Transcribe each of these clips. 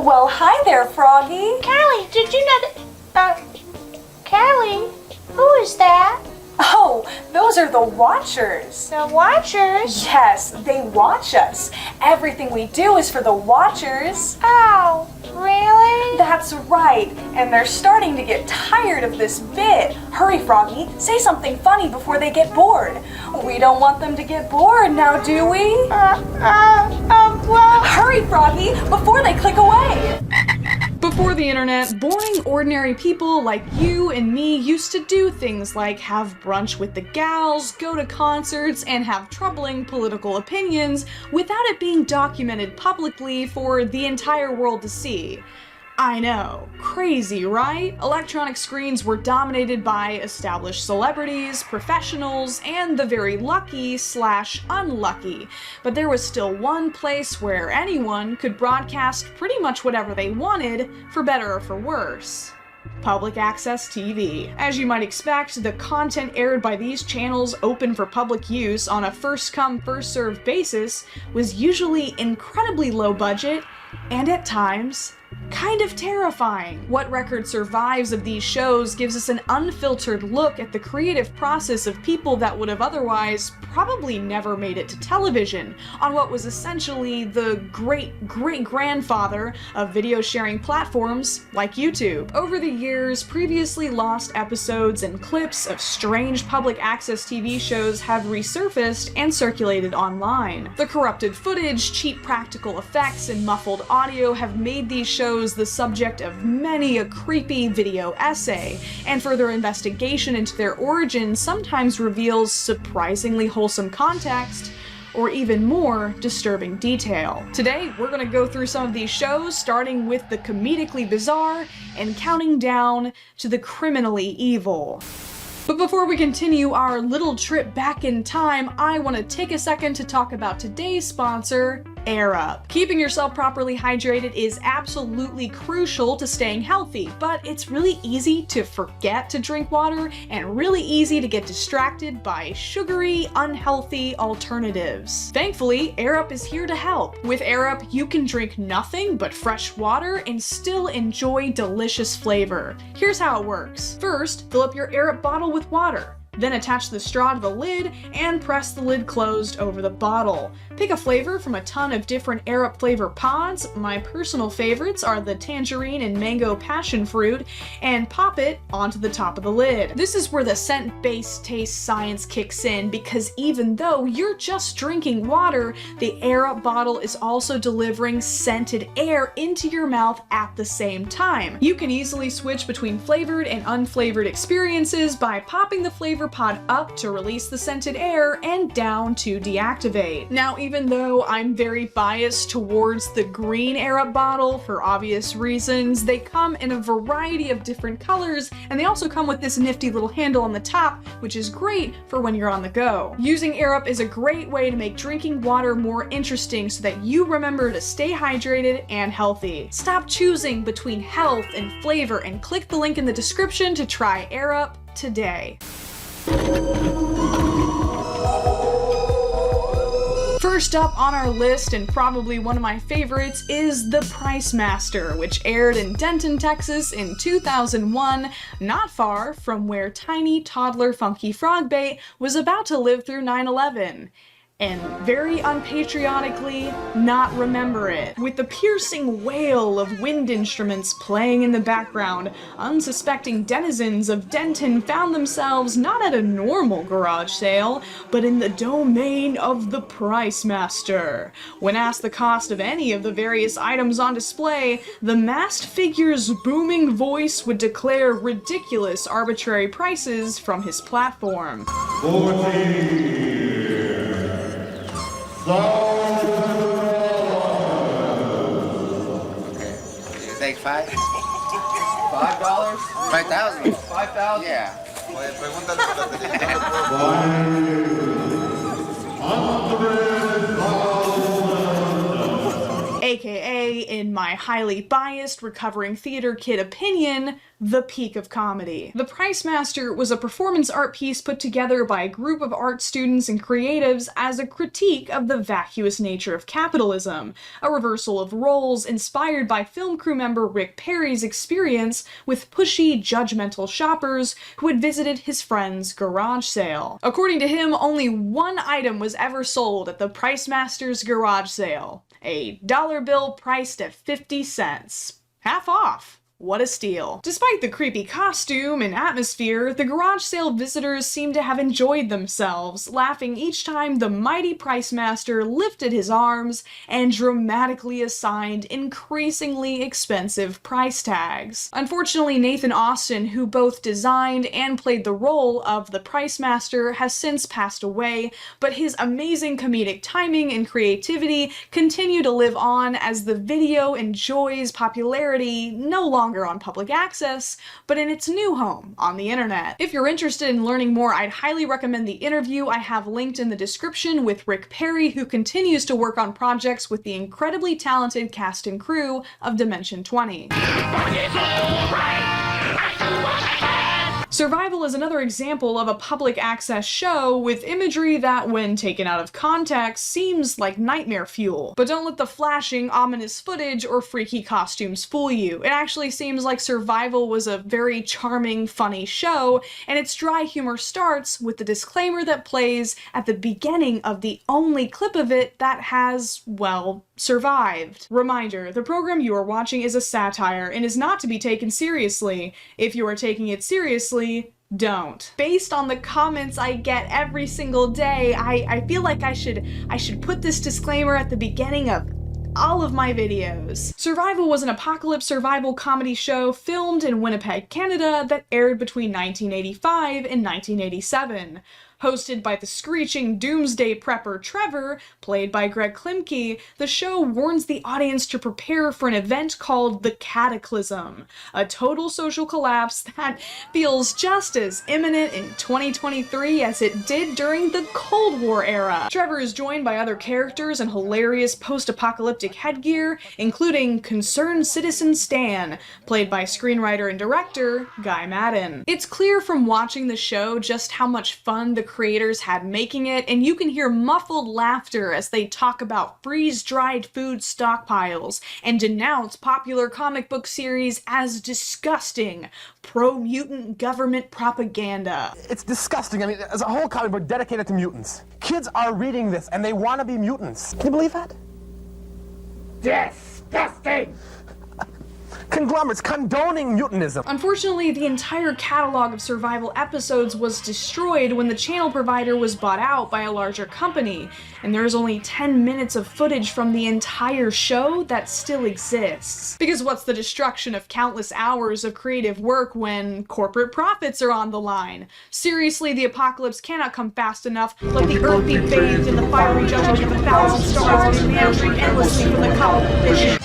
Well, hi there, Froggy. Callie, did you know that... Callie, who is that? Oh, those are the Watchers. The Watchers? Yes, they watch us. Everything we do is for the Watchers. Oh, really? That's right, and they're starting to get tired of this bit. Hurry, Froggy, say something funny before they get bored. We don't want them to get bored now, do we? Well... Hurry, Froggy, before they click away. Before the internet, boring, ordinary people like you and me used to do things like have brunch with the gals, go to concerts, and have troubling political opinions without it being documented publicly for the entire world to see. I know, crazy, right? Electronic screens were dominated by established celebrities, professionals, and the very lucky/unlucky, but there was still one place where anyone could broadcast pretty much whatever they wanted, for better or for worse. Public access TV. As you might expect, the content aired by these channels open for public use on a first-come, first-served basis was usually incredibly low budget, and at times, kind of terrifying. What record survives of these shows gives us an unfiltered look at the creative process of people that would have otherwise probably never made it to television, on what was essentially the great-great-grandfather of video sharing platforms like YouTube. Over the years, previously lost episodes and clips of strange public access TV shows have resurfaced and circulated online. The corrupted footage, cheap practical effects, and muffled audio have made these shows the subject of many a creepy video essay, and further investigation into their origins sometimes reveals surprisingly wholesome context, or even more disturbing detail. Today, we're gonna go through some of these shows, starting with the comedically bizarre and counting down to the criminally evil. But before we continue our little trip back in time, I want to take a second to talk about today's sponsor, Air Up. Keeping yourself properly hydrated is absolutely crucial to staying healthy, but it's really easy to forget to drink water and really easy to get distracted by sugary, unhealthy alternatives. Thankfully, Air Up is here to help. With Air Up, you can drink nothing but fresh water and still enjoy delicious flavor. Here's how it works. First, fill up your Air Up bottle with water. Then attach the straw to the lid and press the lid closed over the bottle. Pick a flavor from a ton of different Air Up flavor pods. My personal favorites are the tangerine and mango passion fruit, and pop it onto the top of the lid. This is where the scent-based taste science kicks in, because even though you're just drinking water, the Air Up bottle is also delivering scented air into your mouth at the same time. You can easily switch between flavored and unflavored experiences by popping the flavor pod up to release the scented air and down to deactivate. Now, even though I'm very biased towards the green Air Up bottle for obvious reasons, they come in a variety of different colors, and they also come with this nifty little handle on the top, which is great for when you're on the go. Using Air Up is a great way to make drinking water more interesting so that you remember to stay hydrated and healthy. Stop choosing between health and flavor and click the link in the description to try Air Up today. First up on our list, and probably one of my favorites, is the PriceMaster, which aired in Denton, Texas in 2001, not far from where tiny toddler Funky Frogbait was about to live through 9/11. And very unpatriotically, not remember it. With the piercing wail of wind instruments playing in the background, unsuspecting denizens of Denton found themselves not at a normal garage sale, but in the domain of the PriceMaster. When asked the cost of any of the various items on display, the masked figure's booming voice would declare ridiculous arbitrary prices from his platform. 40. Okay. You take $5? $5? 5,000? 5,000? Yeah. Oye, pregúntale si la tenés. aka, in my highly biased recovering theater kid opinion, the peak of comedy. The PriceMaster was a performance art piece put together by a group of art students and creatives as a critique of the vacuous nature of capitalism, a reversal of roles inspired by film crew member Rick Perry's experience with pushy, judgmental shoppers who had visited his friend's garage sale. According to him, only one item was ever sold at the PriceMaster's garage sale: a dollar bill priced at 50 cents. Half off. What a steal. Despite the creepy costume and atmosphere, the garage sale visitors seem to have enjoyed themselves, laughing each time the mighty PriceMaster lifted his arms and dramatically assigned increasingly expensive price tags. Unfortunately, Nathan Austin, who both designed and played the role of the PriceMaster, has since passed away, but his amazing comedic timing and creativity continue to live on as the video enjoys popularity no longer on public access, but in its new home on the internet. If you're interested in learning more, I'd highly recommend the interview I have linked in the description with Rick Perry, who continues to work on projects with the incredibly talented cast and crew of Dimension 20. Survival is another example of a public access show with imagery that, when taken out of context, seems like nightmare fuel. But don't let the flashing, ominous footage or freaky costumes fool you. It actually seems like Survival was a very charming, funny show, and its dry humor starts with the disclaimer that plays at the beginning of the only clip of it that has, well, survived. Reminder, the program you are watching is a satire and is not to be taken seriously. If you are taking it seriously, don't. Based on the comments I get every single day, I feel like I should put this disclaimer at the beginning of all of my videos. Survival was an apocalypse survival comedy show filmed in Winnipeg, Canada that aired between 1985 and 1987. Hosted by the screeching doomsday prepper Trevor, played by Greg Klimke, the show warns the audience to prepare for an event called the Cataclysm, a total social collapse that feels just as imminent in 2023 as it did during the Cold War era. Trevor is joined by other characters in hilarious post-apocalyptic headgear, including concerned citizen Stan, played by screenwriter and director Guy Maddin. It's clear from watching the show just how much fun the creators had making it, and you can hear muffled laughter as they talk about freeze-dried food stockpiles and denounce popular comic book series as disgusting, pro-mutant government propaganda. It's disgusting. I mean, there's a whole comic book dedicated to mutants. Kids are reading this and they want to be mutants. Can you believe that? Disgusting! Conglomerates condoning mutanism. Unfortunately, the entire catalog of Survival episodes was destroyed when the channel provider was bought out by a larger company, and there's only 10 minutes of footage from the entire show that still exists. Because what's the destruction of countless hours of creative work when corporate profits are on the line? Seriously, the apocalypse cannot come fast enough. Let the earth be bathed in the fiery judgment of 1,000 stars and meandering endlessly from the cowl of vision.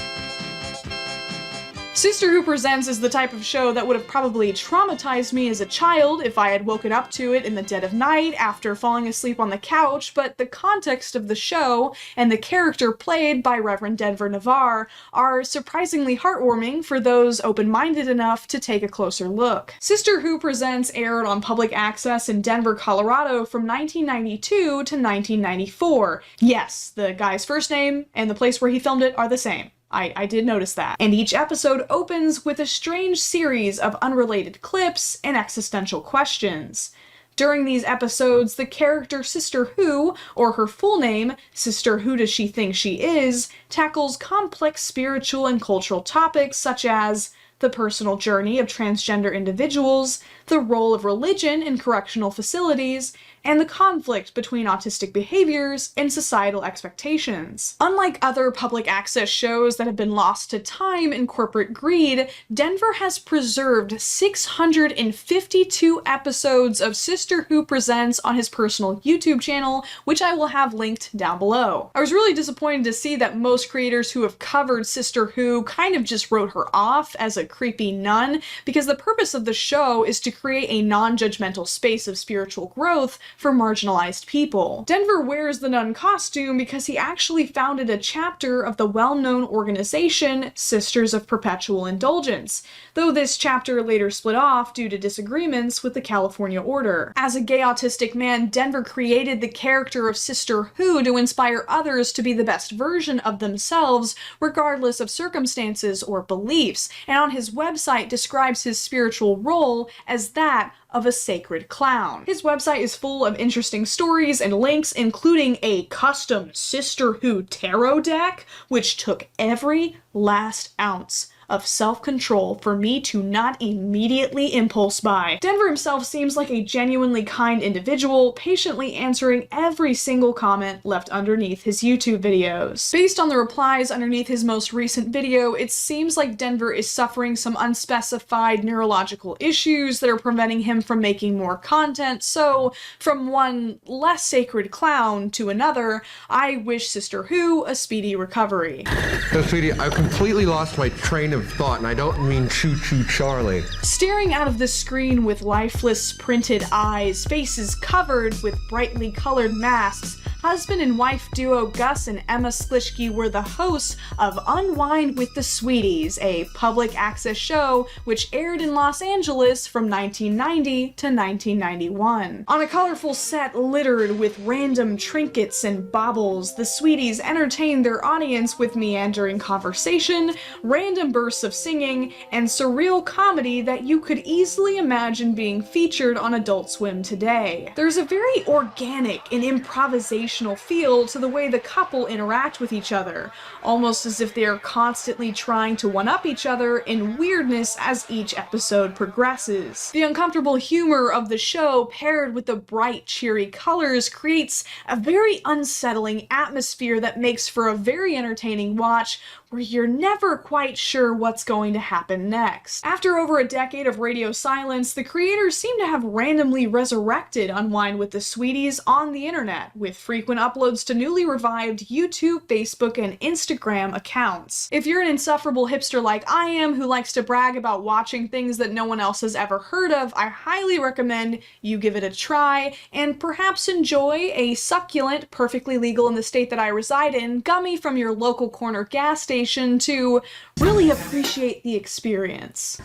Sister Who Presents is the type of show that would have probably traumatized me as a child if I had woken up to it in the dead of night after falling asleep on the couch, but the context of the show and the character played by Reverend Denver Navarre are surprisingly heartwarming for those open-minded enough to take a closer look. Sister Who Presents aired on public access in Denver, Colorado from 1992 to 1994. Yes, the guy's first name and the place where he filmed it are the same. I did notice that. And each episode opens with a strange series of unrelated clips and existential questions. During these episodes, the character Sister Who, or her full name, Sister Who Does She Think She Is, tackles complex spiritual and cultural topics such as the personal journey of transgender individuals, the role of religion in correctional facilities, and the conflict between autistic behaviors and societal expectations. Unlike other public access shows that have been lost to time and corporate greed, Denver has preserved 652 episodes of Sister Who Presents on his personal YouTube channel, which I will have linked down below. I was really disappointed to see that most creators who have covered Sister Who kind of just wrote her off as a creepy nun, because the purpose of the show is to create a non-judgmental space of spiritual growth for marginalized people. Denver wears the nun costume because he actually founded a chapter of the well-known organization Sisters of Perpetual Indulgence, though this chapter later split off due to disagreements with the California Order. As a gay autistic man, Denver created the character of Sister Who to inspire others to be the best version of themselves, regardless of circumstances or beliefs, and on his website describes his spiritual role as that of a sacred clown. His website is full of interesting stories and links, including a custom Sister Who tarot deck, which took every last ounce of self-control for me to not immediately impulse buy. Denver himself seems like a genuinely kind individual, patiently answering every single comment left underneath his YouTube videos. Based on the replies underneath his most recent video, it seems like Denver is suffering some unspecified neurological issues that are preventing him from making more content, so from one less sacred clown to another, I wish Sister Who a speedy recovery. So, sweetie, I completely lost my train of thought, and I don't mean choo-choo Charlie. Staring out of the screen with lifeless printed eyes, faces covered with brightly colored masks, husband and wife duo Gus and Emma Slischke were the hosts of Unwind with the Sweeties, a public access show which aired in Los Angeles from 1990 to 1991. On a colorful set littered with random trinkets and baubles, the Sweeties entertained their audience with meandering conversation, random bursts of singing, and surreal comedy that you could easily imagine being featured on Adult Swim today. There's a very organic and improvisational feel to the way the couple interact with each other, almost as if they are constantly trying to one-up each other in weirdness as each episode progresses. The uncomfortable humor of the show, paired with the bright, cheery colors, creates a very unsettling atmosphere that makes for a very entertaining watch where you're never quite sure what's going to happen next. After over a decade of radio silence, the creators seem to have randomly resurrected Unwind with the Sweeties on the internet, with frequent uploads to newly revived YouTube, Facebook, and Instagram accounts. If you're an insufferable hipster like I am, who likes to brag about watching things that no one else has ever heard of, I highly recommend you give it a try, and perhaps enjoy a succulent, perfectly legal in the state that I reside in, gummy from your local corner gas station to really appreciate the experience.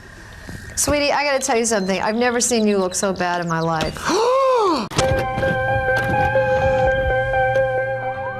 Sweetie, I gotta tell you something. I've never seen you look so bad in my life.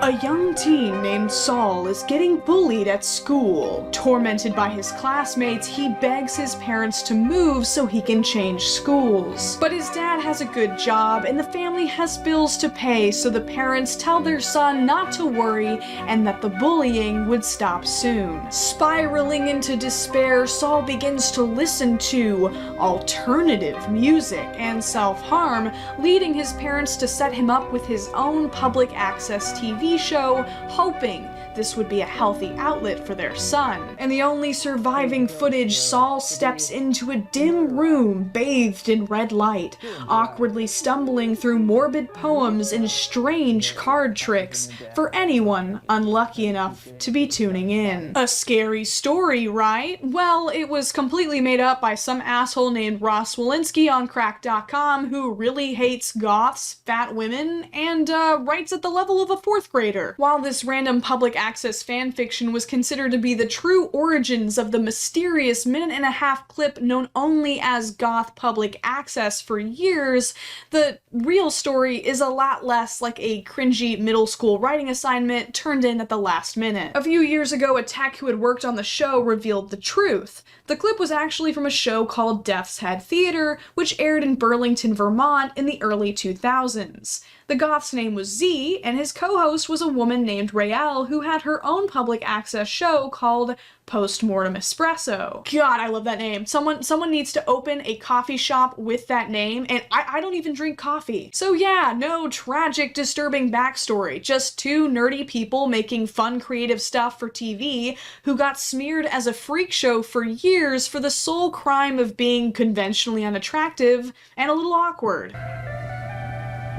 A young teen named Saul is getting bullied at school. Tormented by his classmates, he begs his parents to move so he can change schools. But his dad has a good job and the family has bills to pay, so the parents tell their son not to worry and that the bullying would stop soon. Spiraling into despair, Saul begins to listen to alternative music and self-harm, leading his parents to set him up with his own public access TV show, hoping this would be a healthy outlet for their son. In the only surviving footage, Saul steps into a dim room bathed in red light, awkwardly stumbling through morbid poems and strange card tricks for anyone unlucky enough to be tuning in. A scary story, right? Well, it was completely made up by some asshole named Ross Walensky on Crack.com who really hates goths, fat women, and writes at the level of a 4th grader. While this random public access fanfiction was considered to be the true origins of the mysterious minute-and-a-half clip known only as Goth Public Access for years, the real story is a lot less like a cringy middle school writing assignment turned in at the last minute. A few years ago, a tech who had worked on the show revealed the truth. The clip was actually from a show called Death's Head Theater, which aired in Burlington, Vermont in the early 2000s. The goth's name was Z, and his co-host was a woman named Raelle who had her own public access show called Postmortem Espresso. God, I love that name. Someone needs to open a coffee shop with that name, and I don't even drink coffee. So yeah, no tragic, disturbing backstory. Just two nerdy people making fun, creative stuff for TV who got smeared as a freak show for years for the sole crime of being conventionally unattractive and a little awkward.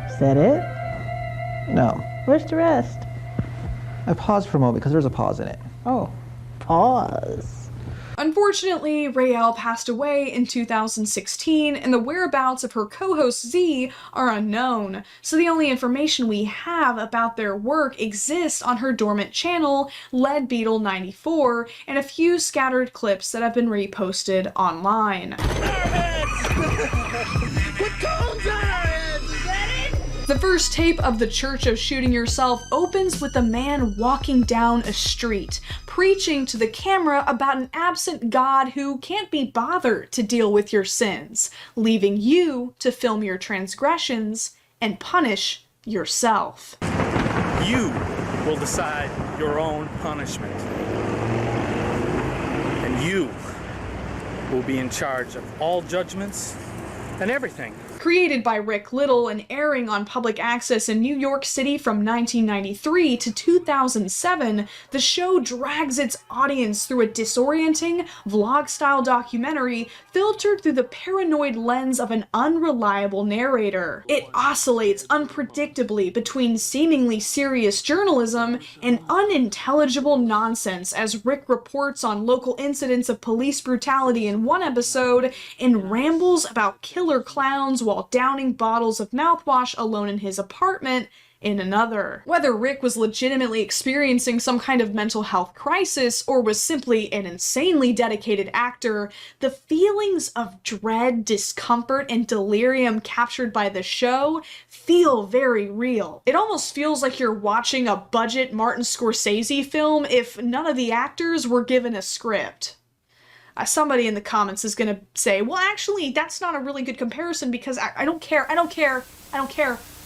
Is that it? No. Where's the rest? I paused for a moment because there's a pause in it. Oh, pause. Unfortunately, Raelle passed away in 2016, and the whereabouts of her co-host Z are unknown, so the only information we have about their work exists on her dormant channel, Leadbeetle94, and a few scattered clips that have been reposted online. The first tape of The Church of Shooting Yourself opens with a man walking down a street, preaching to the camera about an absent God who can't be bothered to deal with your sins, leaving you to film your transgressions and punish yourself. You will decide your own punishment. And you will be in charge of all judgments and everything. Created by Rick Little and airing on public access in New York City from 1993 to 2007, the show drags its audience through a disorienting, vlog-style documentary filtered through the paranoid lens of an unreliable narrator. It oscillates unpredictably between seemingly serious journalism and unintelligible nonsense as Rick reports on local incidents of police brutality in one episode and rambles about killer clowns while downing bottles of mouthwash alone in his apartment in another. Whether Rick was legitimately experiencing some kind of mental health crisis or was simply an insanely dedicated actor, the feelings of dread, discomfort, and delirium captured by the show feel very real. It almost feels like you're watching a budget Martin Scorsese film if none of the actors were given a script. Somebody in the comments is gonna say, well, actually, that's not a really good comparison because I don't care.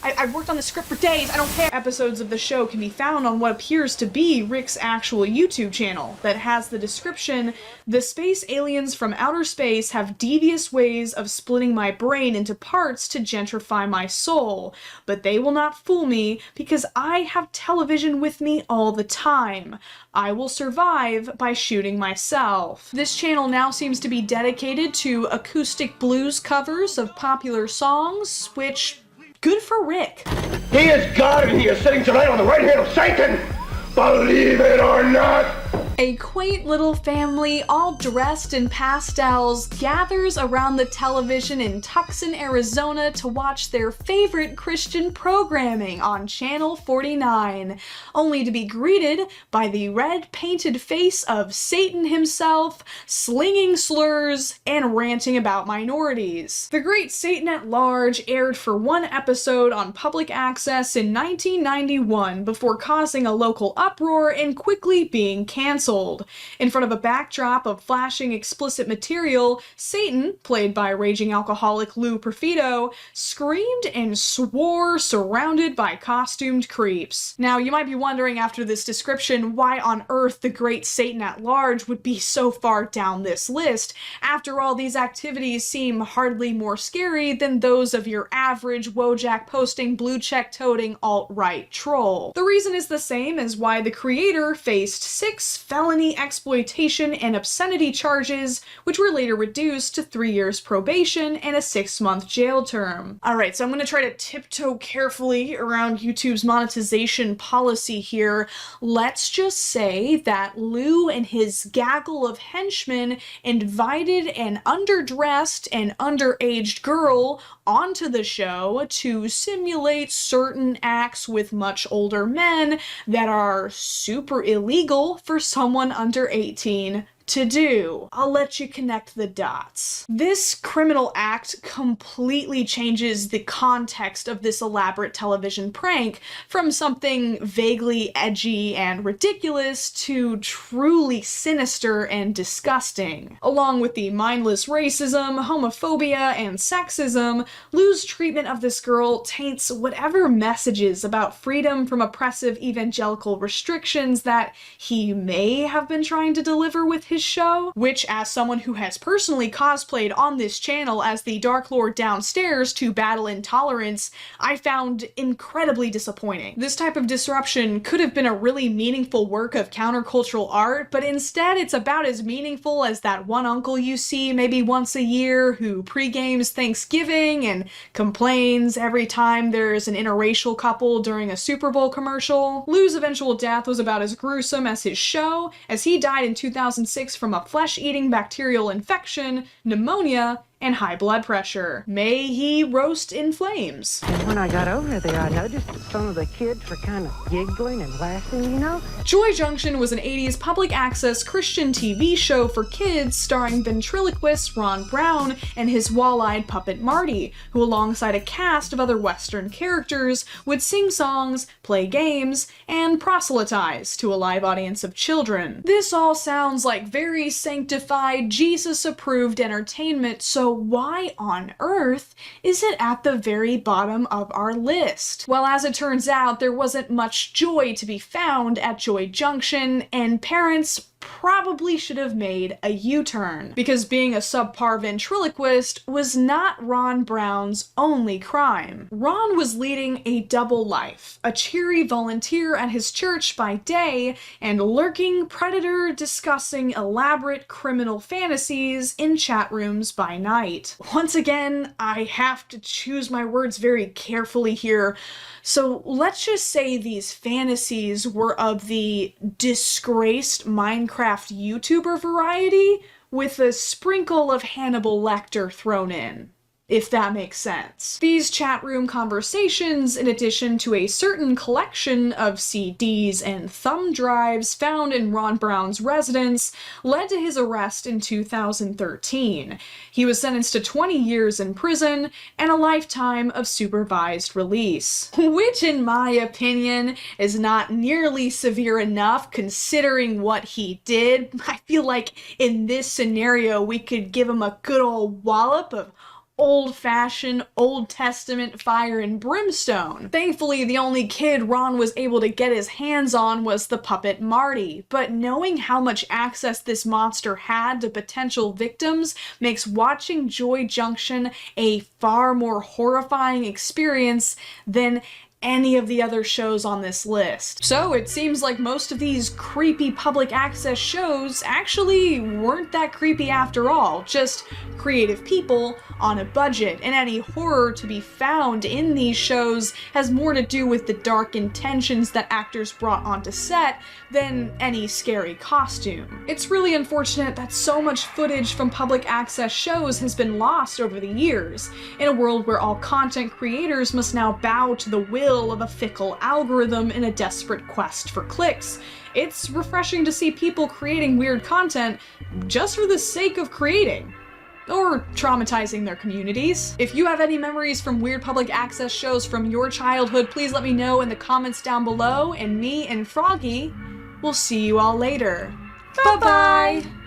I've worked on the script for days, I don't care. Episodes of the show can be found on what appears to be Rick's actual YouTube channel that has the description, "The space aliens from outer space have devious ways of splitting my brain into parts to gentrify my soul, but they will not fool me because I have television with me all the time. I will survive by shooting myself." This channel now seems to be dedicated to acoustic blues covers of popular songs, which, good for Rick. He is God and he is sitting tonight on the right hand of Satan! Believe it or not! A quaint little family, all dressed in pastels, gathers around the television in Tucson, Arizona to watch their favorite Christian programming on Channel 49, only to be greeted by the red-painted face of Satan himself, slinging slurs and ranting about minorities. The Great Satan at Large aired for one episode on public access in 1991 before causing a local uproar and quickly being cancelled. In front of a backdrop of flashing explicit material, Satan, played by raging alcoholic Lou Perfido, screamed and swore surrounded by costumed creeps. Now, you might be wondering after this description why on earth the Great Satan at Large would be so far down this list. After all, these activities seem hardly more scary than those of your average Wojak posting, blue check toting alt-right troll. The reason is the same as why the creator faced 6 felony exploitation and obscenity charges, which were later reduced to 3 years probation and a 6-month jail term. Alright, so I'm gonna try to tiptoe carefully around YouTube's monetization policy here. Let's just say that Lou and his gaggle of henchmen invited an underdressed and underaged girl onto the show to simulate certain acts with much older men that are super illegal for someone under 18 to do. I'll let you connect the dots. This criminal act completely changes the context of this elaborate television prank from something vaguely edgy and ridiculous to truly sinister and disgusting. Along with the mindless racism, homophobia, and sexism, Lou's treatment of this girl taints whatever messages about freedom from oppressive evangelical restrictions that he may have been trying to deliver with his show, which, as someone who has personally cosplayed on this channel as the Dark Lord downstairs to battle intolerance, I found incredibly disappointing. This type of disruption could have been a really meaningful work of countercultural art, but instead it's about as meaningful as that one uncle you see maybe once a year who pre-games Thanksgiving and complains every time there's an interracial couple during a Super Bowl commercial. Lou's eventual death was about as gruesome as his show, as he died in 2006 outbreaks from a flesh-eating bacterial infection, pneumonia, and high blood pressure. May he roast in flames. And when I got over there, I noticed that some of the kids were kind of giggling and laughing, you know? Joy Junction was an 80s public access Christian TV show for kids starring ventriloquist Ron Brown and his wall-eyed puppet Marty, who alongside a cast of other Western characters would sing songs, play games, and proselytize to a live audience of children. This all sounds like very sanctified, Jesus-approved entertainment, so why on earth is it at the very bottom of our list? Well, as it turns out, there wasn't much joy to be found at Joy Junction, and parents probably should have made a U-turn, because being a subpar ventriloquist was not Ron Brown's only crime. Ron was leading a double life, a cheery volunteer at his church by day, and a lurking predator discussing elaborate criminal fantasies in chat rooms by night. Once again, I have to choose my words very carefully here, so let's just say these fantasies were of the disgraced Minecraft YouTuber variety, with a sprinkle of Hannibal Lecter thrown in, if that makes sense. These chat room conversations, in addition to a certain collection of CDs and thumb drives found in Ron Brown's residence, led to his arrest in 2013. He was sentenced to 20 years in prison and a lifetime of supervised release, which in my opinion is not nearly severe enough considering what he did. I feel like in this scenario we could give him a good old wallop of old-fashioned, Old Testament fire and brimstone. Thankfully, the only kid Ron was able to get his hands on was the puppet Marty, but knowing how much access this monster had to potential victims makes watching Joy Junction a far more horrifying experience than any of the other shows on this list. So it seems like most of these creepy public access shows actually weren't that creepy after all, just creative people on a budget, and any horror to be found in these shows has more to do with the dark intentions that actors brought onto set than any scary costume. It's really unfortunate that so much footage from public access shows has been lost over the years, in a world where all content creators must now bow to the will of a fickle algorithm in a desperate quest for clicks. It's refreshing to see people creating weird content just for the sake of creating, or traumatizing their communities. If you have any memories from weird public access shows from your childhood, please let me know in the comments down below, and me and Froggy will see you all later. Bye-bye!